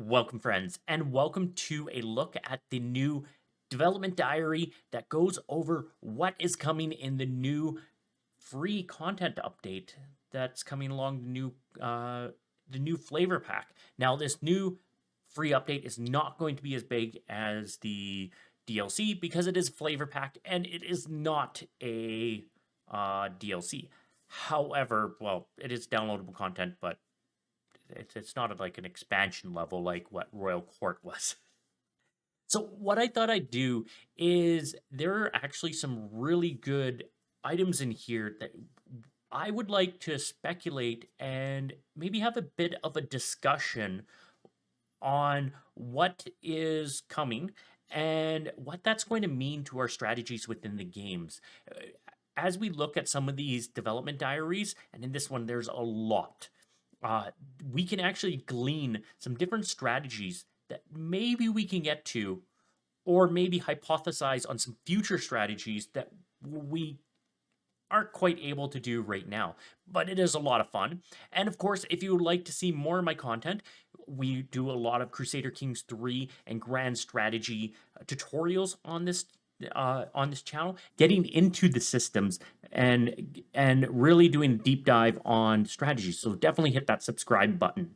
Welcome, friends, and welcome to a look at the new development diary that goes over what is coming in the new free content update that's coming along the new flavor pack. Now, this new free update is not going to be as big as the DLC because it is flavor pack and it is not a DLC. However, well, it is downloadable content, but it's not like an expansion level like what Royal Court was. So what I thought I'd do is there are actually some really good items in here that I would like to speculate and maybe have a bit of a discussion on what is coming and what that's going to mean to our strategies within the games. As we look at some of these development diaries, and in this one there's a lot, we can actually glean some different strategies that maybe we can get to, or maybe hypothesize on some future strategies that we aren't quite able to do right now. But it is a lot of fun. And of course, if you would like to see more of my content, we do a lot of Crusader Kings 3 and grand strategy tutorials on this channel, getting into the systems and really doing a deep dive on strategies. So definitely hit that subscribe button.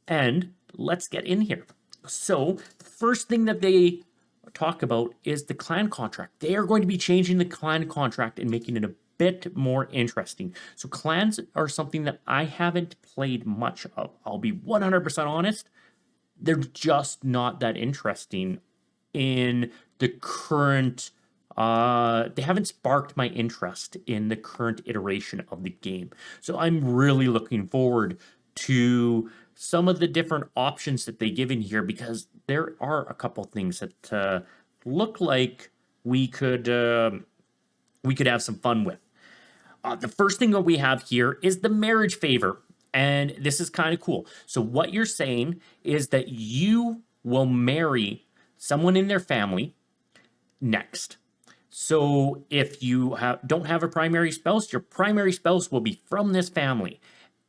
And let's get in here. So the first thing that they talk about is the clan contract. They are going to be changing the clan contract and making it a bit more interesting. So clans are something that I haven't played much of. I'll be 100% honest. They're just not that interesting in the current, they haven't sparked my interest in the current iteration of the game. So I'm really looking forward to some of the different options that they give in here, because there are a couple things that look like we could have some fun with. The first thing that we have here is the marriage favor, and this is kind of cool. So what you're saying is that you will marry someone in their family next. So if you don't have a primary spouse, your primary spouse will be from this family.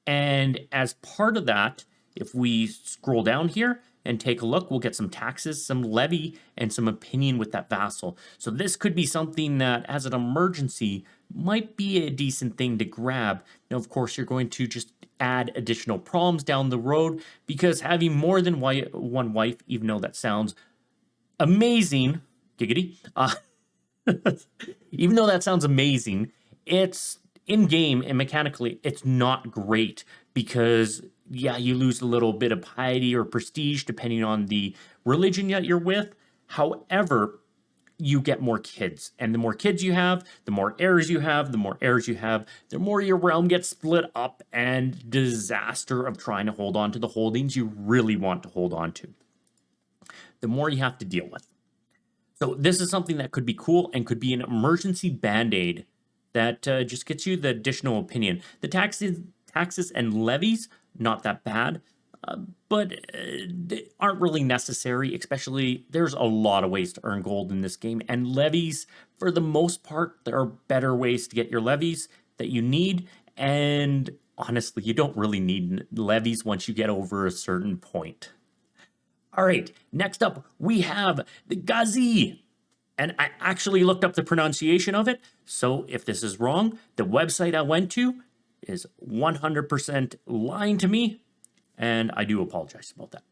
And as part of that, if we scroll down here and take a look, we'll get some taxes, some levy, and some opinion with that vassal. So this could be something that, as an emergency, might be a decent thing to grab. Now, of course, you're going to just add additional problems down the road, because having more than one wife, even though that sounds amazing, giggity, even though that sounds amazing, it's in-game and mechanically, it's not great, because yeah, you lose a little bit of piety or prestige depending on the religion that you're with. However, you get more kids, and the more kids you have, the more heirs you have, the more heirs you have, the more your realm gets split up, and disaster of trying to hold on to the holdings you really want to hold on to, the more you have to deal with. So this is something that could be cool and could be an emergency band-aid that just gets you the additional opinion. The taxes and levies, not that bad, but they aren't really necessary, especially there's a lot of ways to earn gold in this game. And levies, for the most part, there are better ways to get your levies that you need. And honestly, you don't really need levies once you get over a certain point. All right, next up, we have the Ghazi. And I actually looked up the pronunciation of it. So if this is wrong, the website I went to is 100% lying to me, and I do apologize about that.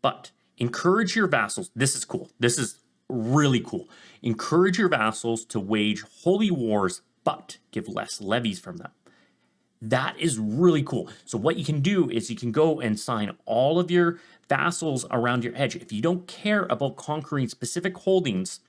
But encourage your vassals. This is cool. This is really cool. Encourage your vassals to wage holy wars, but give less levies from them. That is really cool. So what you can do is you can go and sign all of your vassals around your edge. If you don't care about conquering specific holdings,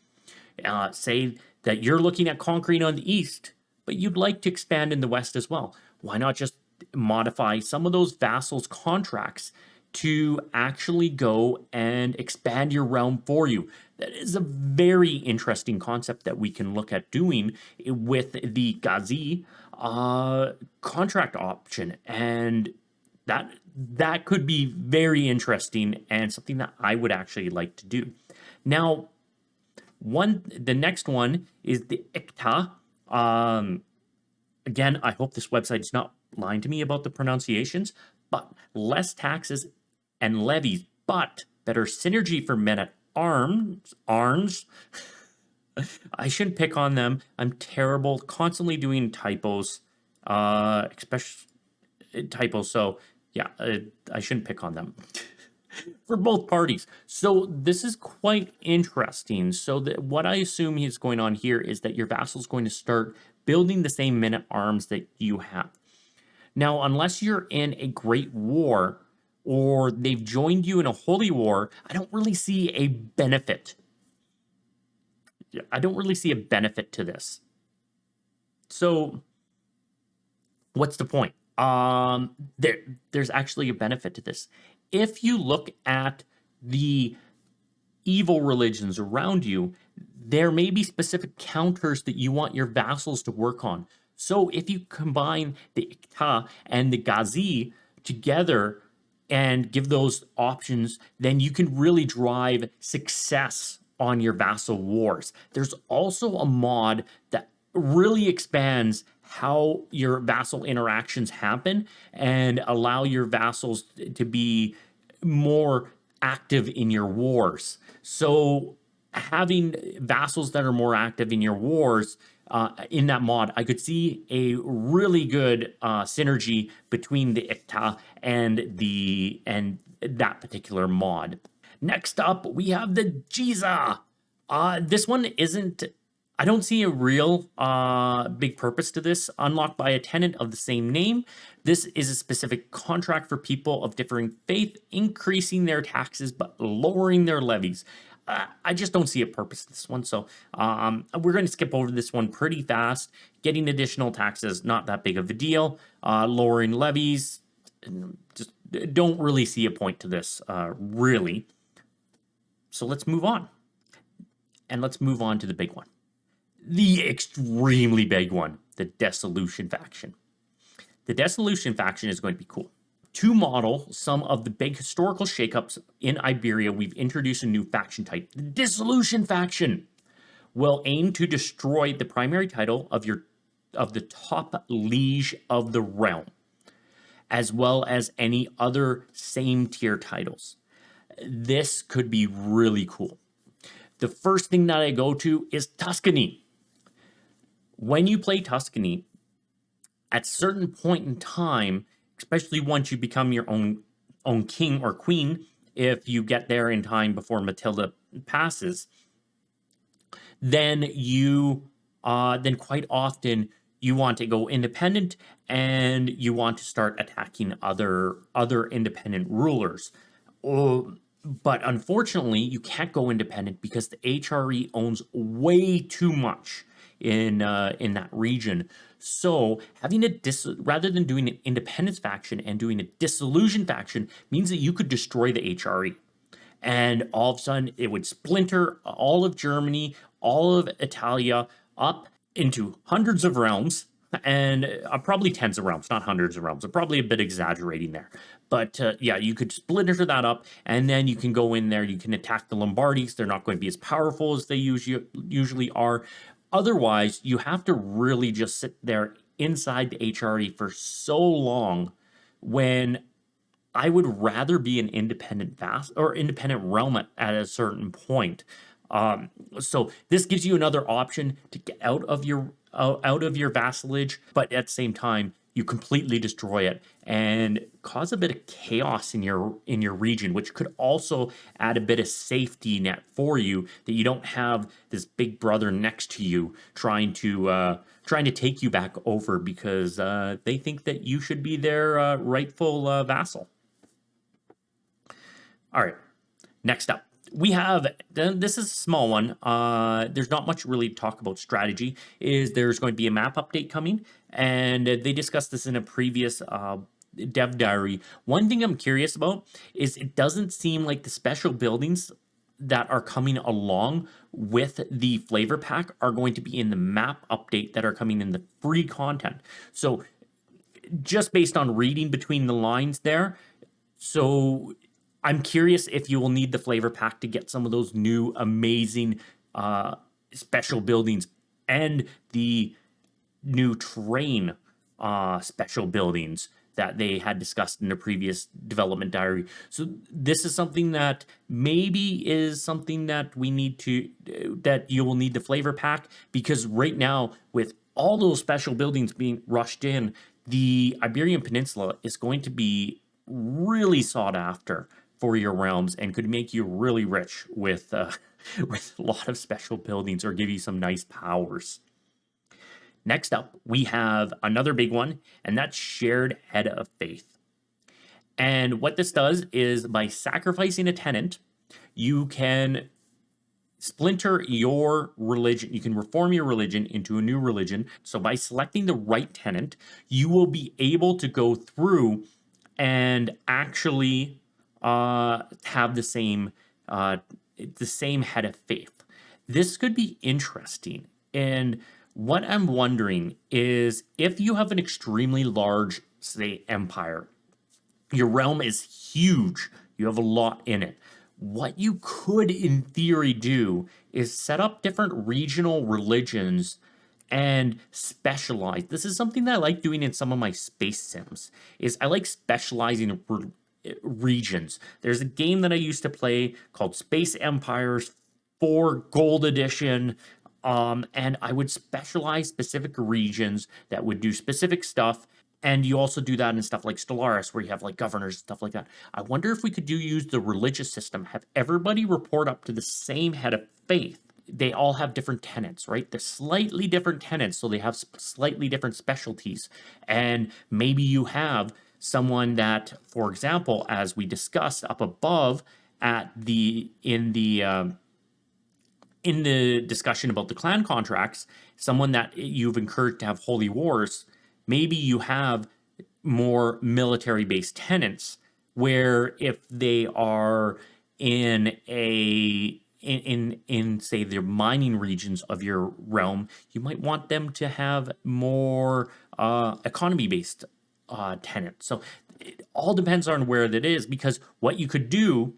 say that you're looking at conquering on the east, but you'd like to expand in the west as well, why not just modify some of those vassals' contracts to actually go and expand your realm for you? That is a very interesting concept that we can look at doing with the Ghazi contract option, and that could be very interesting and something that I would actually like to do. Now, the next one is the ICTA. Again, I hope this website is not lying to me about the pronunciations, but less taxes and levies, but better synergy for men at arms. I shouldn't pick on them. I'm terrible, constantly doing typos, especially typos. So yeah, I shouldn't pick on them for both parties. So this is quite interesting. So what I assume is going on here is that your vassal's going to start building the same men at arms that you have. Now, unless you're in a great war or they've joined you in a holy war, I don't really see a benefit. I don't really see a benefit to this. So what's the point? There's actually a benefit to this. If you look at the evil religions around you, there may be specific counters that you want your vassals to work on. So if you combine the Ikta and the Ghazi together and give those options, then you can really drive success on your vassal wars. There's also a mod that really expands how your vassal interactions happen and allow your vassals to be more active in your wars. So having vassals that are more active in your wars in that mod, I could see a really good synergy between the Ikta and that particular mod. Next up, we have the Jiza. This one isn't. I don't see a real big purpose to this. Unlocked by a tenant of the same name. This is a specific contract for people of differing faith, increasing their taxes but lowering their levies. I just don't see a purpose to this one, so we're going to skip over this one pretty fast. Getting additional taxes, not that big of a deal. Lowering levies, just don't really see a point to this, really. So let's move on. And let's move on to the big one. The extremely big one, the Dissolution Faction. The Dissolution Faction is going to be cool. To model some of the big historical shakeups in Iberia, we've introduced a new faction type. The Dissolution Faction will aim to destroy the primary title of the top liege of the realm, as well as any other same tier titles. This could be really cool. The first thing that I go to is Tuscany. When you play Tuscany, at a certain point in time, especially once you become your own king or queen, if you get there in time before Matilda passes, then then quite often you want to go independent and you want to start attacking other independent rulers. But unfortunately, you can't go independent because the HRE owns way too much in that region. So having rather than doing an independence faction and doing a dissolution faction means that you could destroy the HRE. And all of a sudden, it would splinter all of Germany, all of Italia up into hundreds of realms, and probably tens of realms, not hundreds of realms. I'm probably a bit exaggerating there. But yeah, you could splinter that up, and then you can go in there, you can attack the Lombardies. They're not going to be as powerful as they usually are. Otherwise, you have to really just sit there inside the HRE for so long, when I would rather be an independent independent realm at a certain point. So this gives you another option to get out of your vassalage, but at the same time, you completely destroy it and cause a bit of chaos in your region, which could also add a bit of safety net for you, that you don't have this big brother next to you trying to take you back over because they think that you should be their rightful vassal. All right, next up. We have, this is a small one. There's not much really to talk about strategy. There's going to be a map update coming, and they discussed this in a previous dev diary. One thing I'm curious about is it doesn't seem like the special buildings that are coming along with the flavor pack are going to be in the map update that are coming in the free content. So just based on reading between the lines there, so I'm curious if you will need the flavor pack to get some of those new amazing special buildings and the new terrain special buildings that they had discussed in a previous development diary. So this is something that maybe is something that we need to, that you will need the flavor pack, because right now with all those special buildings being rushed in, the Iberian Peninsula is going to be really sought after for your realms and could make you really rich with with a lot of special buildings or give you some nice powers. Next up, we have another big one, and that's Shared Head of Faith. And what this does is by sacrificing a tenant, you can splinter your religion. You can reform your religion into a new religion. So by selecting the right tenant, you will be able to go through and actually have the same head of faith. This could be interesting. And what I'm wondering is if you have an extremely large, say, empire, your realm is huge, you have a lot in it. What you could, in theory, do is set up different regional religions and specialize. This is something that I like doing in some of my space sims, is I like specializing regions. There's a game that I used to play called Space Empires 4 Gold Edition, and I would specialize specific regions that would do specific stuff. And you also do that in stuff like Stellaris, where you have like governors and stuff like that. I wonder if we could use the religious system, have everybody report up to the same head of faith. They all have different tenets, right? They're slightly different tenets, so they have slightly different specialties. And maybe you have someone that, for example, as we discussed up above at in the discussion about the clan contracts, someone that you've encouraged to have holy wars, maybe you have more military-based tenants where if they are in say the mining regions of your realm, you might want them to have more economy-based tenants. So it all depends on where that is, because what you could do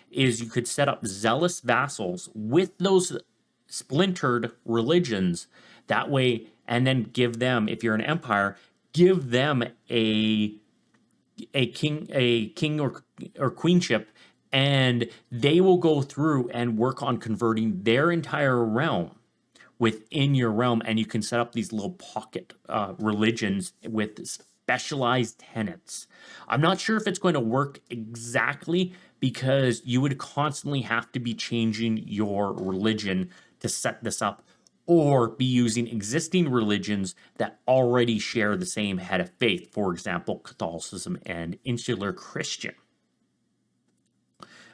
is you could set up zealous vassals with those splintered religions that way, and then give them, if you're an empire, give them a king or queenship, and they will go through and work on converting their entire realm within your realm, and you can set up these little pocket religions with specialized tenets. I'm not sure if it's going to work exactly, because you would constantly have to be changing your religion to set this up, or be using existing religions that already share the same head of faith, for example, Catholicism and Insular Christian.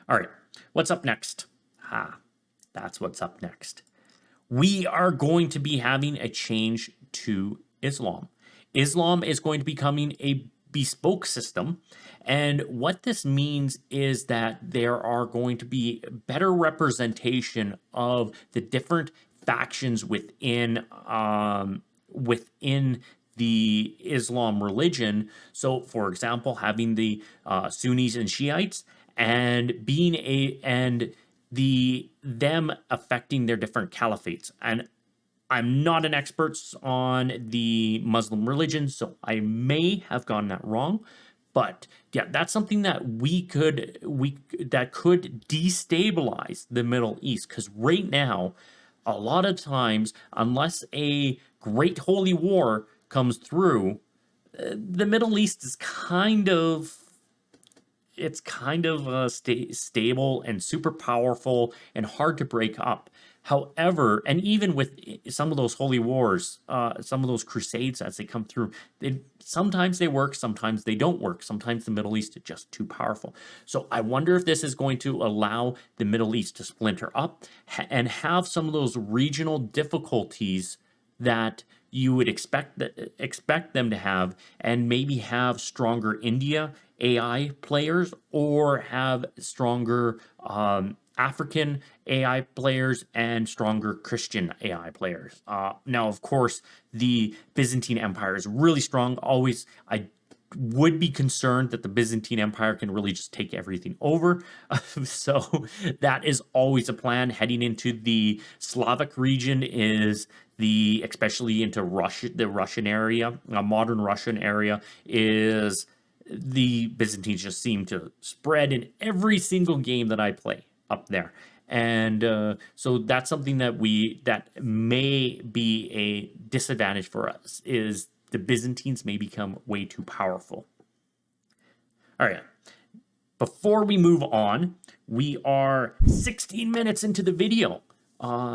All right, what's up next? That's what's up next. We are going to be having a change to Islam. Islam is going to be becoming a bespoke system, and what this means is that there are going to be better representation of the different factions within the Islam religion. So, for example, having the Sunnis and Shiites, and them affecting their different caliphates. And I'm not an expert on the Muslim religion, so I may have gotten that wrong. But yeah, that's something that that could destabilize the Middle East, because right now, a lot of times, unless a great holy war comes through, the Middle East is kind of stable and super powerful and hard to break up. However, and even with some of those holy wars, some of those crusades as they come through, sometimes they work, sometimes they don't work. Sometimes the Middle East is just too powerful. So I wonder if this is going to allow the Middle East to splinter up and have some of those regional difficulties that you would expect them to have, and maybe have stronger India AI players, or have stronger African AI players and stronger Christian AI players. Now, of course, the Byzantine Empire is really strong. Always, I would be concerned that the Byzantine Empire can really just take everything over. So that is always a plan. Heading into the Slavic region is especially into Russia, the Russian area, modern Russian area, is the Byzantines just seem to spread in every single game that I play up there. And so that's something that that may be a disadvantage for us, is the Byzantines may become way too powerful. All right. Before we move on, we are 16 minutes into the video.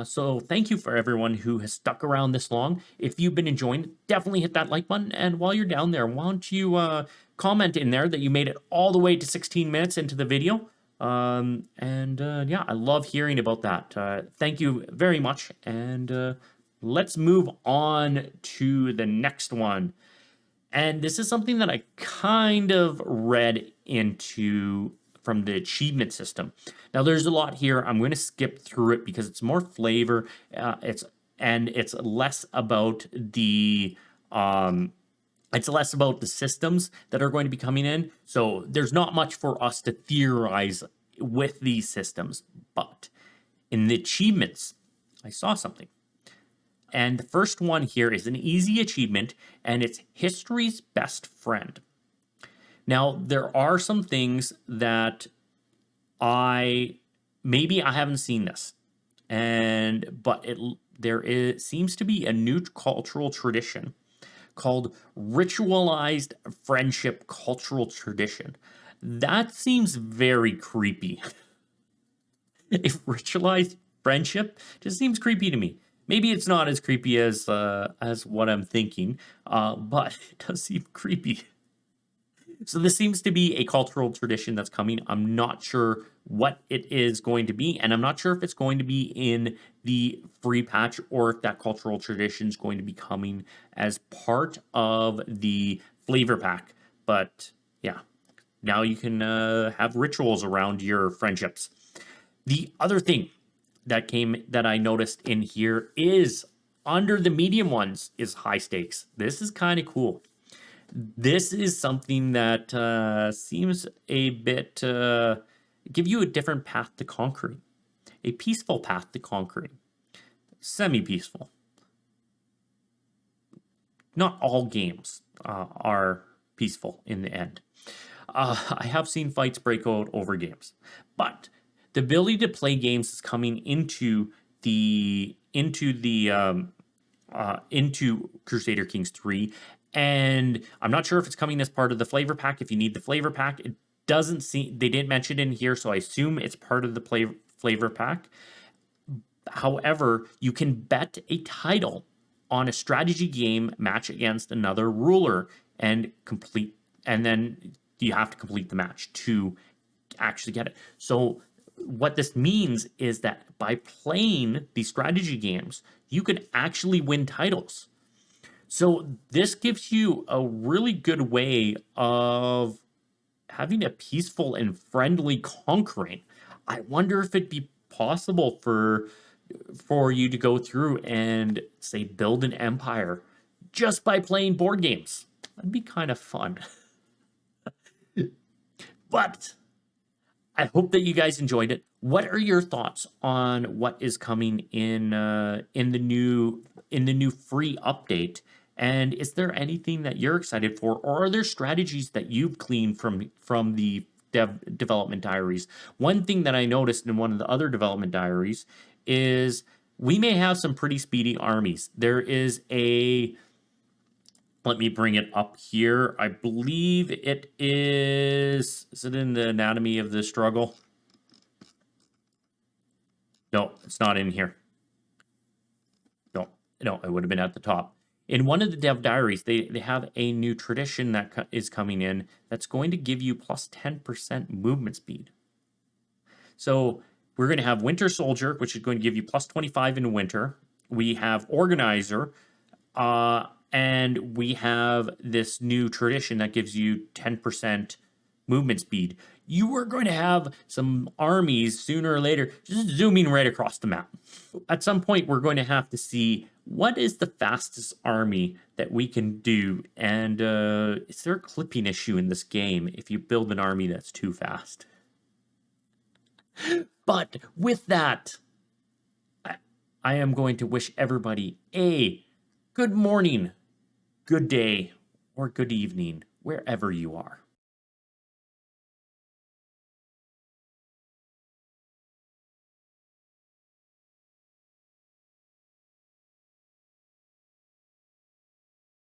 So thank you for everyone who has stuck around this long. If you've been enjoying, definitely hit that like button. And while you're down there, why don't you comment in there that you made it all the way to 16 minutes into the video. Yeah, I love hearing about that. Thank you very much. And let's move on to the next one. And this is something that I kind of read into from the achievement system. Now, there's a lot here. I'm going to skip through it because it's more flavor. It's less about the systems that are going to be coming in. So there's not much for us to theorize with these systems. But in the achievements, I saw something. And the first one here is an easy achievement, and it's history's best friend. Now, there are some things that maybe I haven't seen this, but there seems to be a new cultural tradition called ritualized friendship cultural tradition. That seems very creepy. If ritualized friendship just seems creepy to me. Maybe it's not as creepy as what I'm thinking, but it does seem creepy. So this seems to be a cultural tradition that's coming. I'm not sure what it is going to be, and I'm not sure if it's going to be in the free patch or if that cultural tradition is going to be coming as part of the flavor pack. But yeah, now you can have rituals around your friendships. The other thing that I noticed in here is under the medium ones is high stakes. This is kind of cool. This is something that seems a bit give you a different path to conquering, a peaceful path to conquering, semi-peaceful. Not all games are peaceful in the end. I have seen fights break out over games, but the ability to play games is coming into Crusader Kings 3, and I'm not sure if it's coming as part of the flavor pack. If you need the flavor pack, it doesn't seem, they didn't mention it in here, so I assume it's part of the flavor pack. However, you can bet a title on a strategy game match against another ruler and then you have to complete the match to actually get it. So what this means is that by playing these strategy games, you can actually win titles. So this gives you a really good way of having a peaceful and friendly conquering. I wonder if it'd be possible for you to go through and, say, build an empire just by playing board games. That'd be kind of fun. But I hope that you guys enjoyed it. What are your thoughts on what is coming in the new free update? And is there anything that you're excited for, or are there strategies that you've gleaned from the development diaries? One thing that I noticed in one of the other development diaries is we may have some pretty speedy armies. There is let me bring it up here. I believe it is it in the anatomy of the struggle? No, it's not in here. No, it would have been at the top. In one of the dev diaries, they have a new tradition that is coming in that's going to give you plus 10% movement speed. So we're going to have Winter Soldier, which is going to give you plus 25 in winter. We have Organizer, and we have this new tradition that gives you 10% movement speed. You are going to have some armies sooner or later just zooming right across the map. At some point, we're going to have to see what is the fastest army that we can do, and is there a clipping issue in this game if you build an army that's too fast? But with that, I am going to wish everybody a good morning, good day, or good evening, wherever you are.